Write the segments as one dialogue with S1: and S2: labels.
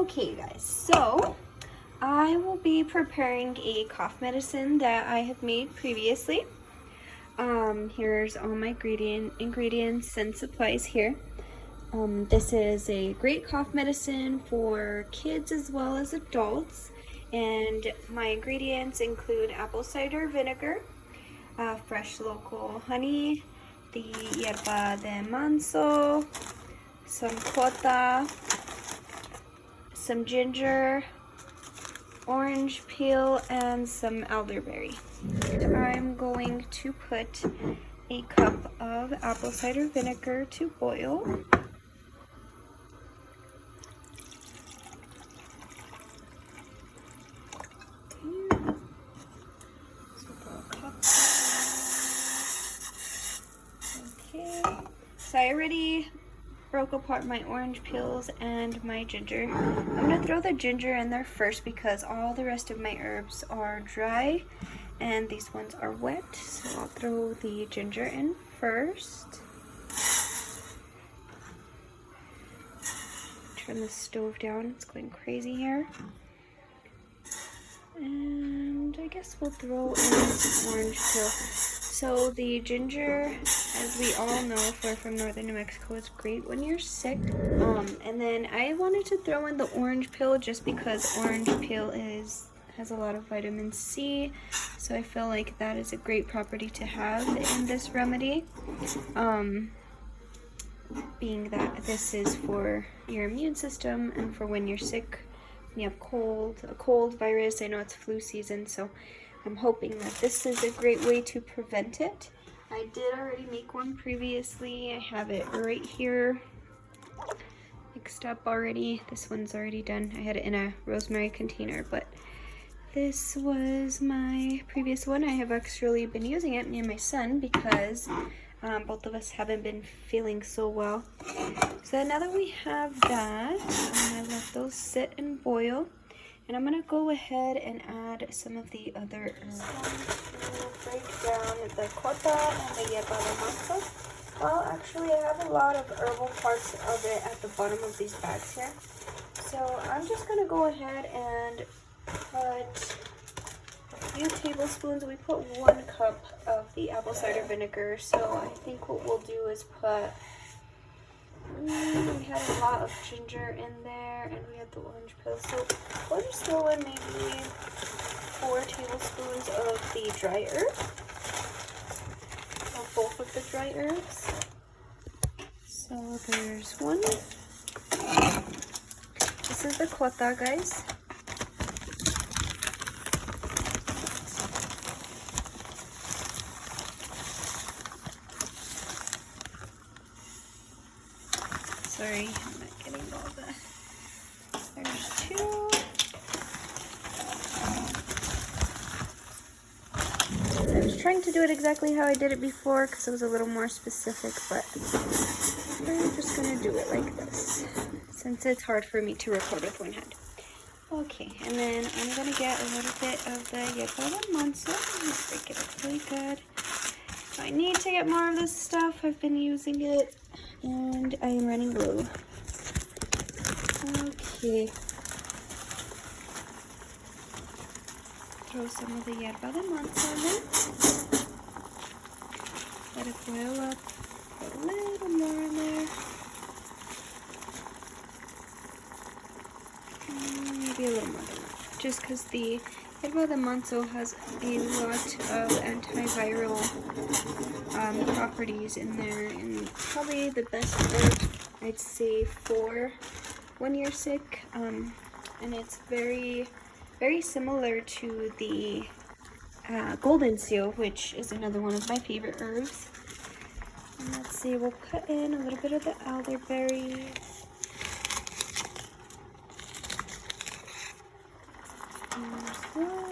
S1: Okay guys, so I will be preparing a cough medicine that I have made previously. Here's all my ingredients and supplies here. This is a great cough medicine for kids as well as adults, and my ingredients include apple cider vinegar, fresh local honey, the Yerba de manso, some cota, some ginger, orange peel, and some elderberry. I'm going to put a cup of apple cider vinegar to boil. Okay, so I already broke apart my orange peels and my ginger. I'm gonna throw the ginger in there first because all the rest of my herbs are dry and these ones are wet, so I'll throw the ginger in first. Turn the stove down, it's going crazy here. And I guess we'll throw in some orange peel. So the ginger, as we all know, if we're from northern New Mexico, is great when you're sick. And then I wanted to throw in the orange peel just because orange peel has a lot of vitamin C. So I feel like that is a great property to have in this remedy. Being that this is for your immune system and for when you're sick, when you have a cold virus. I know it's flu season, so I'm hoping that this is a great way to prevent it. I did already make one previously. I have it right here mixed up already. This one's already done. I had it in a rosemary container, but this was my previous one. I have actually been using it, me and my son, because both of us haven't been feeling so well. So now that we have that, I let those sit and boil. And I'm going to go ahead and add some of the other herbs. I'm going to break down the cota and the Yerba de mansa. Well, actually, I have a lot of herbal parts of it at the bottom of these bags here. So I'm just going to go ahead and put a few tablespoons. We put 1 cup of the apple cider vinegar. So I think what we'll do is put... we had a lot of ginger in there, and we had the orange peel, so we'll just throw in maybe 4 tablespoons of the dry herb, or both of the dry herbs. So there's 1. This is the cota, guys. Sorry, I'm not getting all the... There's 2. I was trying to do it exactly how I did it before because it was a little more specific, but I'm just going to do it like this since it's hard for me to record with one hand. Okay, and then I'm going to get a little bit of the Yerba de mansa. Let's break it up really good. If I need to get more of this stuff, I've been using it. And I am running low. Okay. Throw some of the Yerba de mansa in there. Let it boil up. Put a little more in there. Maybe a little more than that. Just because the Yerba de mansa has a lot of antiviral properties in there, and probably the best herb, I'd say, for when you're sick. And it's very, very similar to the golden seal, which is another one of my favorite herbs. And let's see, we'll put in a little bit of the elderberry. There's 1.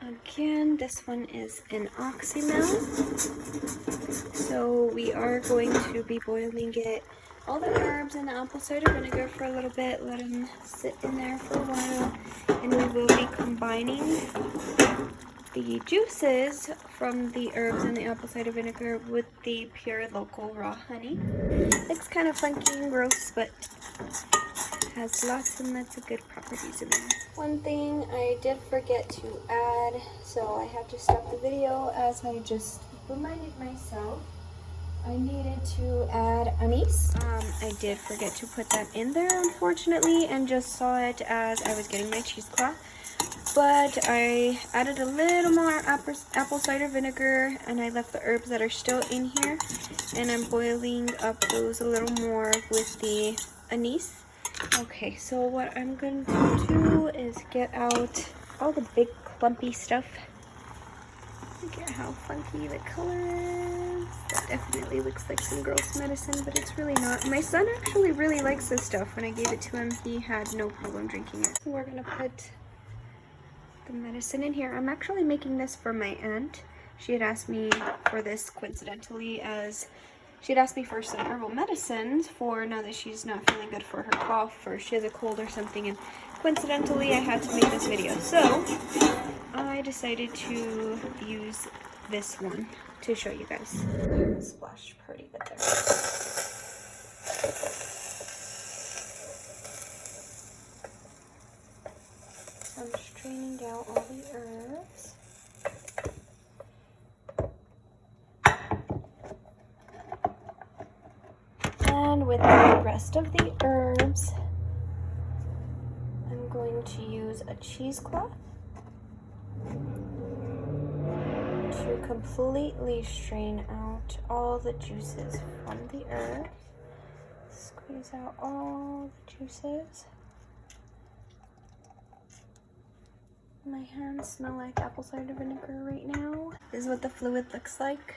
S1: Again, this one is an oxymel. So we are going to be boiling it, all the herbs and the apple cider vinegar, for a little bit. Let them sit in there for a while, and we will be combining the juices from the herbs and the apple cider vinegar with the pure local raw honey. It's kind of funky and gross, but has lots and lots of good properties in there. One thing I did forget to add, so I have to stop the video as I just reminded myself I needed to add anise. I did forget to put that in there, unfortunately, and just saw it as I was getting my cheesecloth. But I added a little more apple cider vinegar, and I left the herbs that are still in here, and I'm boiling up those a little more with the anise. Okay, so what I'm going to do is get out all the big clumpy stuff. Look at how funky the color is. That definitely looks like some gross medicine, but it's really not. My son actually really likes this stuff. When I gave it to him, he had no problem drinking it. So we're gonna put the medicine in here. I'm actually making this for my aunt. She had asked me for this coincidentally, as she had asked me for some herbal medicines for now that she's not feeling good for her cough or she has a cold or something, and coincidentally I had to make this video. So I decided to use this one to show you guys. Splash pretty good there. I'm straining down all the herbs. And with the rest of the herbs, I'm going to use a cheesecloth to completely strain out all the juices from the herbs. Squeeze out all the juices. My hands smell like apple cider vinegar right now. This is what the fluid looks like.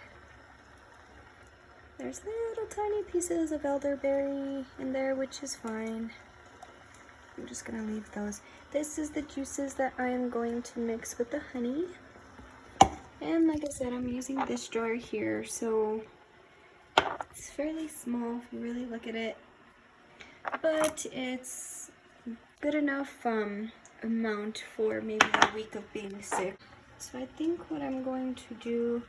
S1: There's little tiny pieces of elderberry in there, which is fine. I'm just gonna leave those. This is the juices that I am going to mix with the honey. And like I said, I'm using this jar here, so it's fairly small if you really look at it. But it's good enough amount for maybe a week of being sick. So I think what I'm going to do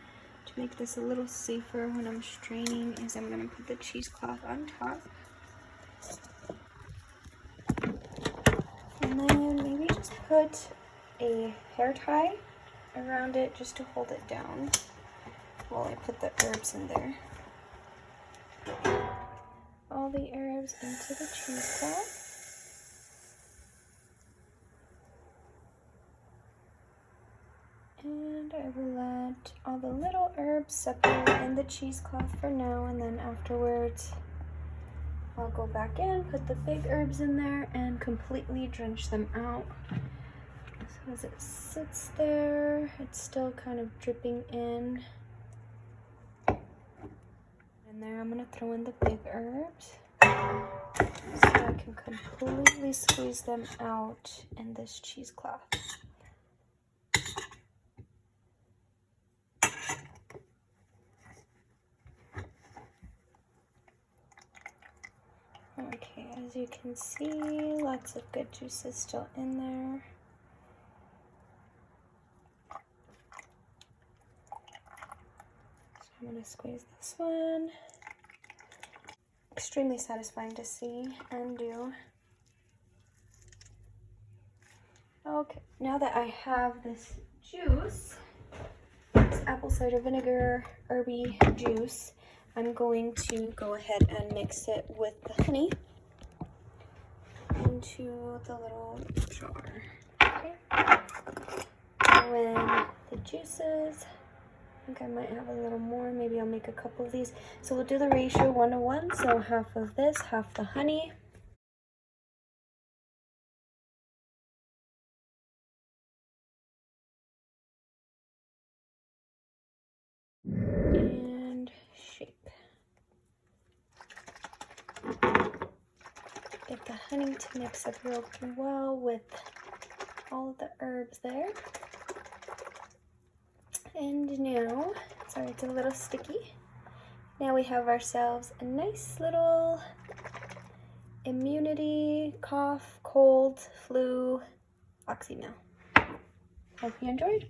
S1: to make this a little safer when I'm straining is I'm going to put the cheesecloth on top. And then maybe just put a hair tie around it just to hold it down while I put the herbs in there. All the herbs into the cheesecloth. And I will let all the little herbs separate in the cheesecloth for now, and then afterwards I'll go back in, put the big herbs in there, and completely drench them out. So as it sits there, it's still kind of dripping in. And there I'm going to throw in the big herbs so I can completely squeeze them out in this cheesecloth. Okay, as you can see, lots of good juices still in there. So I'm going to squeeze this one. Extremely satisfying to see and do. Okay, now that I have this juice, this apple cider vinegar herby juice, I'm going to go ahead and mix it with the honey into the little jar. Okay. Throw in the juices. I think I might have a little more. Maybe I'll make a couple of these. So we'll do the ratio 1:1. So half of this, half the honey. And shake. Get the honey to mix up real well with all of the herbs there. And now, sorry, it's a little sticky. Now we have ourselves a nice little immunity, cough, cold, flu, oxymel. Hope you enjoyed.